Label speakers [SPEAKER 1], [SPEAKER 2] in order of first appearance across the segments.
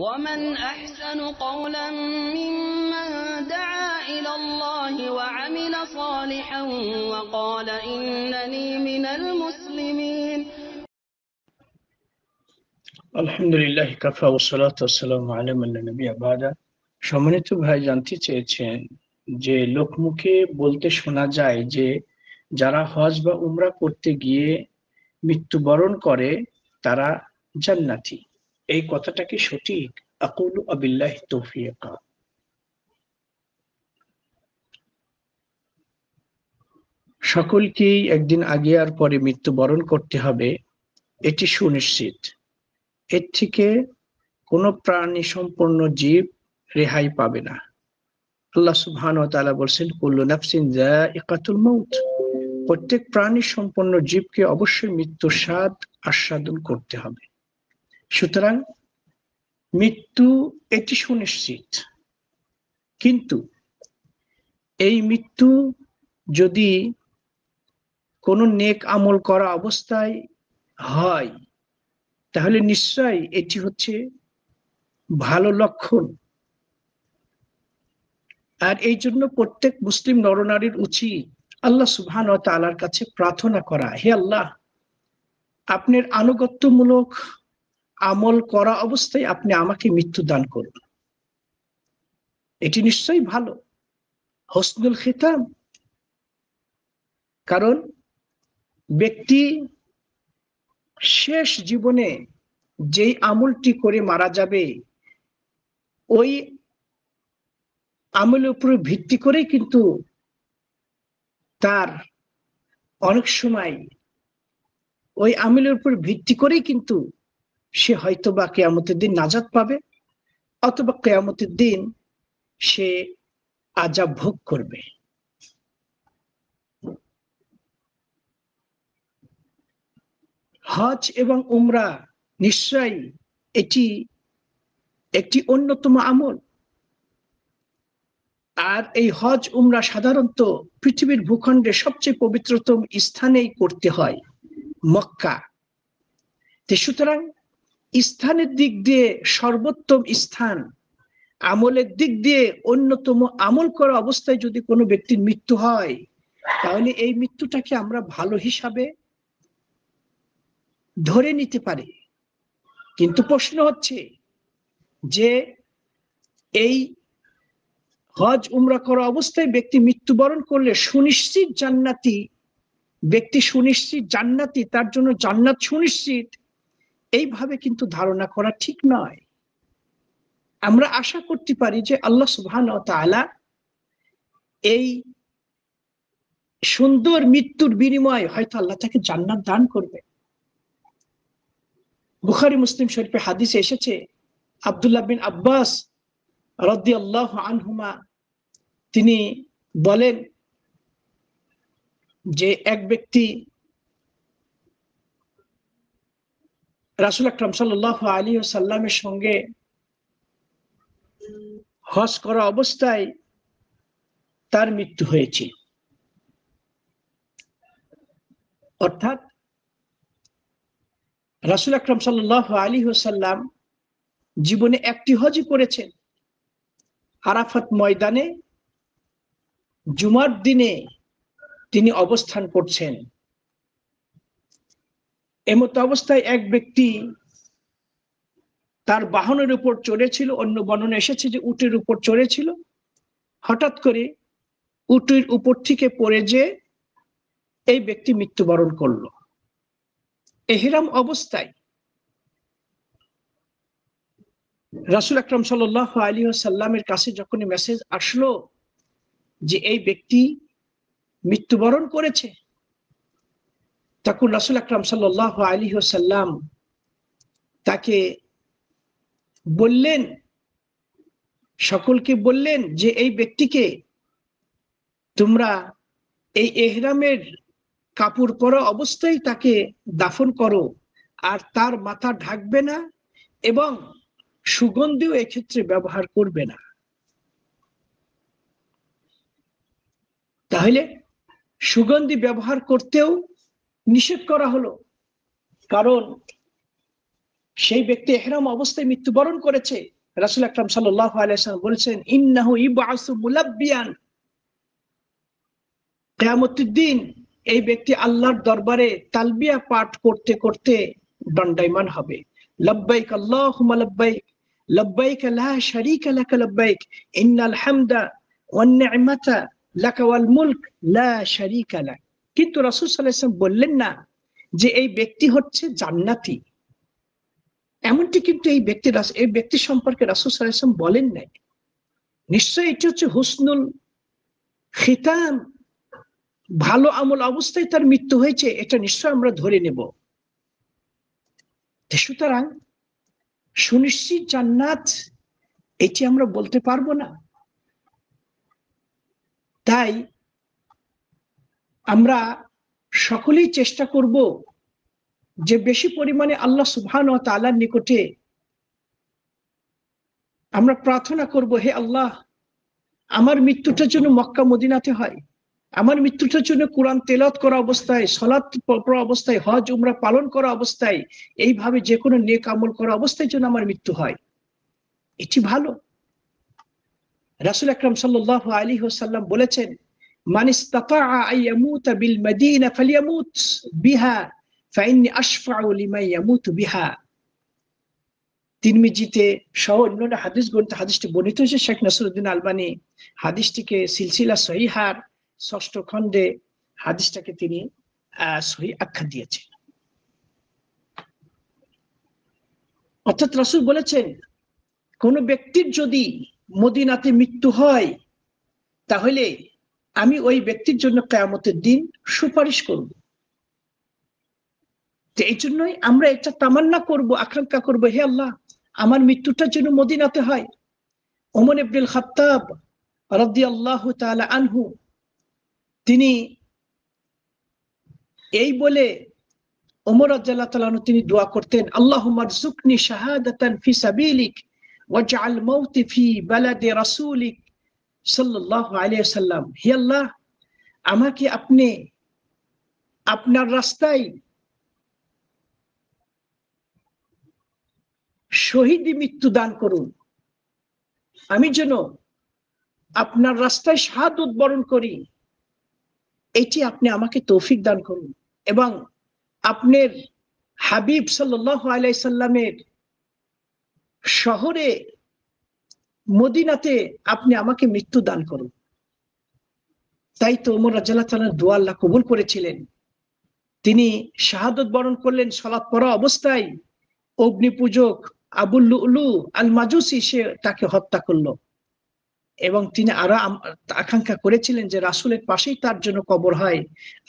[SPEAKER 1] ومن أحسن قولا ممن دعا إلى الله وعمل صالحا وقال إنني من المسلمين
[SPEAKER 2] আলহামদুলিল্লাহ কাফা ওয়াসসালাতু ওয়াসসালামু আলা মান লা নাবিয়্যা বাদা। সম্মানিত ভাই, জানতে চেয়েছেন যে লোকমুখে বলতে শোনা যায় যে যারা হজ বা উমরা করতে গিয়ে মৃত্যুবরণ করে তারা জান্নাতি, এই কথাটা কি সঠিক? আকুলু আবিল্লাহি তৌফিক। সকলকেই একদিন আগে আর পরে মৃত্যুবরণ করতে হবে, এটি সুনিশ্চিত। এর থেকে কোন প্রাণী সম্পন্ন জীব রেহাই পাবে না। আল্লাহ সুবহানাহু ওয়া তাআলা বলেন, কুল্লু নাফসিন যায়িকাতুল মাউত, প্রত্যেক প্রাণী সম্পন্ন জীবকে অবশ্যই মৃত্যুর স্বাদ আস্বাদন করতে হবে। সুতরাং মৃত্যু এটি সুনিশ্চিত, কিন্তু এই মৃত্যু যদি কোনো নেক আমল করা অবস্থায় হয় তাহলে নিশ্চয়ই এটি হচ্ছে ভালো লক্ষণ। আর এই জন্য প্রত্যেক মুসলিম নরনারীর উচিত আল্লাহ সুবহানাহু ওয়া তাআলার কাছে প্রার্থনা করা, হে আল্লাহ, আপনার আনুগত্যমূলক আমল করা অবস্থায় আপনি আমাকে মৃত্যু দান করুন। এটি নিশ্চয়ই ভালো, হোসনুল খিতাম। কারণ ব্যক্তি শেষ জীবনে যেই আমলটি করে মারা যাবে ওই আমলের উপর ভিত্তি করেই কিন্তু তার অনেক সময় ওই আমলের উপর ভিত্তি করেই কিন্তু সে হয়তোবা কিয়ামতের দিন নাজাত পাবে, অথবা কিয়ামতের দিন সে আযাব ভোগ করবে। হজ এবং উমরা নিশ্চয়ই এটি একটি অন্যতম আমল। আর এই হজ উমরা সাধারণত পৃথিবীর ভূখণ্ডে সবচেয়ে পবিত্রতম স্থানেই করতে হয়, মক্কা। সুতরাং স্থানের দিক দিয়ে সর্বোত্তম স্থান, আমলের দিক দিয়ে অন্যতম আমল করা অবস্থায় যদি কোনো ব্যক্তির মৃত্যু হয় তাহলে এই মৃত্যুটাকে আমরা ভালো হিসাবে ধরে নিতে পারি। কিন্তু প্রশ্ন হচ্ছে যে এই হজ উমরা করা অবস্থায় ব্যক্তি মৃত্যুবরণ করলে সুনিশ্চিত জান্নাতি ব্যক্তি, সুনিশ্চিত জান্নাতি, তার জন্য জান্নাত সুনিশ্চিত, এইভাবে কিন্তু ধারণা করা ঠিক নয়। আমরা আশা করতে পারি যে আল্লাহ সুবহানাহু ওয়া তাআলা এই সুন্দর মৃত্যুর বিনিময়ে হয়তো আল্লাহ তাকে জান্নাত দান করবে। বুখারী মুসলিম শরীফে হাদিসে এসেছে, আব্দুল্লাহ বিন আব্বাস রাদিয়াল্লাহু আনহুমা তিনি বলেন যে এক ব্যক্তি রাসূল আকরাম সাল্লাল্লাহু আলাইহি ওয়াসাল্লামের সঙ্গে হজ করা অবস্থায় তার মৃত্যু হয়েছে। অর্থাৎ রাসূল আকরাম সাল্লাল্লাহু আলাইহি ওয়াসাল্লাম জীবনে একটি হজই করেছেন। আরাফাত ময়দানে জুমার দিনে তিনি অবস্থান করছেন। এমত অবস্থায় এক ব্যক্তি তার বাহনের উপর চড়েছিল, অন্য বর্ণনা এসেছে যে উটের উপর চড়েছিল। হঠাৎ করে উটের উপর থেকে পড়ে যে এই ব্যক্তি মৃত্যুবরণ করলো ইহরাম অবস্থায়। রাসূল আকরাম সাল্লাল্লাহু আলাইহি ওয়াসাল্লামের কাছে যখন মেসেজ আসলো যে এই ব্যক্তি মৃত্যুবরণ করেছে, তখন রাসূল আকরাম সাল্লাল্লাহু আলাইহি ওয়াসাল্লাম তাকে বললেন, সকলকে বললেন যে এই ব্যক্তিকে তোমরা এই ইহরামের কাপড় পরা অবস্থায় তাকে দাফন করো, আর তার মাথা ঢাকবে না এবং সুগন্ধিও এক্ষেত্রে ব্যবহার করবে না। তাহলে সুগন্ধি ব্যবহার করতেও নিষেধ করা হলো, কারণ সেই ব্যক্তি ইহরাম অবস্থায় মৃত্যুবরণ করেছে, রাসূল আকরাম সাল্লাল্লাহু আলাইহি ওয়াসাল্লাম বলেছেন ইন্নাহু ইবআসু মুলাব্বিয়ান, কিয়ামতের দিন এই ব্যক্তি আল্লাহর দরবারে তালবিয়া পাঠ করতে করতে দণ্ডায়মান হবে। লব্বাইক আল্লাহুম্মা লব্বাইক, লব্বাইক লা শারীকা লাক লব্বাইক, ইন্নাল হামদা ওয়ান নি'মাতা লাকা ওয়াল মুলক লা শারীকা লাক। কিন্তু রাসূল সাল্লাল্লাহু আলাইহি ওয়াসাল্লাম বললেন না যে এই ব্যক্তি হচ্ছে জান্নাতি। এমনটি কিন্তু এই ব্যক্তি সম্পর্কে রাসূল সাল্লাল্লাহু আলাইহি ওয়াসাল্লাম বলেন নাই। নিশ্চয়ই এটি হচ্ছে হুসনুল খিতাম, ভালো আমল অবস্থায় তার মৃত্যু হয়েছে, এটা নিশ্চয় আমরা ধরে নেব। সুতরাং সুনিশ্চিত জান্নাত এটি আমরা বলতে পারবো না। তাই আমরা সকলেই চেষ্টা করব যে বেশি পরিমাণে আল্লাহ সুবহানাহু ওয়া তাআলার নিকটে আমরা প্রার্থনা করব, হে আল্লাহ, আমার মৃত্যুটা যেন মক্কা মদিনাতে হয়, আমার মৃত্যুটার জন্য কোরআন তেলাওয়াত করা অবস্থায়, সালাত পড়া অবস্থায়, হজ উমরা পালন করা অবস্থায়, এইভাবে যে কোনো নেক আমল করা অবস্থায় যেন আমার মৃত্যু হয়, এটি ভালো। রাসূল আকরাম সাল্লাল্লাহু আলাইহি ওয়াসাল্লাম বলেছেন মান ইসতাতাআ আন ইয়ামুতা বিল মাদিনা ফালইয়ামুত বিহা ফাইন্নী আশফাউ লিমান ইয়ামুতু বিহা। তিরমিজিতে সহ অন্যান্য হাদিস গ্রন্থে হাদিসটি বর্ণিত হয়েছে। শেখ নাসিরউদ্দিন আলবানী হাদিসটিকে সিলসিলা সহিহার ৬ষ্ঠ খণ্ডে হাদিসটাকে তিনি সহিহ আখ্যা দিয়েছেন। অর্থাৎ রাসূল বলেছেন কোন ব্যক্তির যদি মদিনাতে মৃত্যু হয় তাহলে আমি ওই ব্যক্তির জন্য কিয়ামতের দিন সুপারিশ করব। তো এই জন্যই আমরা এটা তামান্না করব, আকাঙ্ক্ষা করব, হে আল্লাহ, আমার মৃত্যুটা যেন মদিনাতে হয়। ওমর ইবনুল খাত্তাব রাদিয়াল্লাহু তাআলা আনহু তিনি এই বলে ওমর রাদিয়াল্লাহু তাআলা আনহু তিনি দোয়া করতেন, আল্লাহুম্মা রযুকনি শাহাদাতান ফি সাবিলিক ওয়াজআল মাউতি ফি বালাদি রাসূলিক সাল্লাল্লাহু আলাইহি ওয়াসাল্লাম। হে আল্লাহ, আমাকে আপনি আপনার রাস্তায় শহীদি মৃত্যু দান করুন, আমি যেন আপনার রাস্তায় শাহাদাত বরণ করি, এটি আপনি আমাকে তৌফিক দান করুন। এবং আপনার হাবিব সাল্লাল্লাহু আলাইহি সাল্লামের শহরে মদিনাতে আপনি আমাকে মৃত্যু দান করুন। তাই তো ওমর রাদিয়াল্লাহু তাআলা দোয়া আল্লাহ কবুল করেছিলেন। তিনি শাহাদাত বরণ করলেন সালাত পড়া অবস্থায়। অগ্নি পূজক আবু লুলু আল মাজুসি সে তাকে হত্যা করলো এবং তিনি আরো আকাঙ্ক্ষা করেছিলেন যে রাসূলের পাশেই তার জন্য কবর হয়।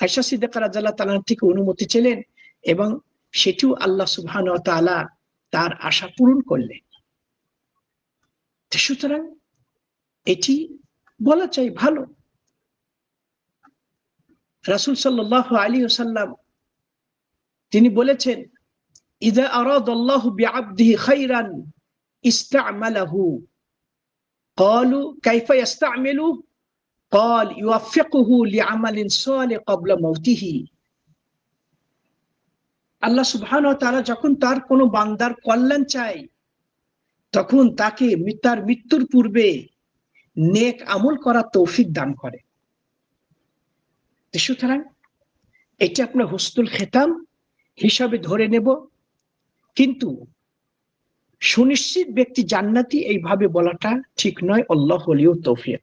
[SPEAKER 2] আয়েশা সিদ্দিকা রাদিয়াল্লাহু তাআলা থেকে অনুমতি ছিলেন এবং সেটিও আল্লাহ সুবহানাহু ওয়া তাআলা তার আশা পূরণ করলেন। সুতরাং এটি বলা চাই ভালো। রাসূল সাল্লাল্লাহু আলাইহি ওয়াসাল্লাম তিনি বলেছেন, ইযা আরাদাল্লাহু বিআবদিহি খায়রান ইসতা'মালাহু ক্বালু কাইফা ইসতা'মিলু ক্বাল ইউওয়াফিকুহু লিআমালিন সালিহ ক্বাবলা মাউতিহি। আল্লাহ সুবহানাহু ওয়া তাআলা যখন তার কোনো বান্দার কল্যাণ চায় তখন তাকে তার মৃত্যুর পূর্বে নেক আমল করার তৌফিক দান করে। সুতরাং এটি আপনার হুসনুল খিতাম হিসাবে ধরে নেব, কিন্তু সুনিশ্চিত ব্যক্তি জান্নাতি এইভাবে বলাটা ঠিক নয়। আল্লাহু ওয়ালিউত তৌফিক।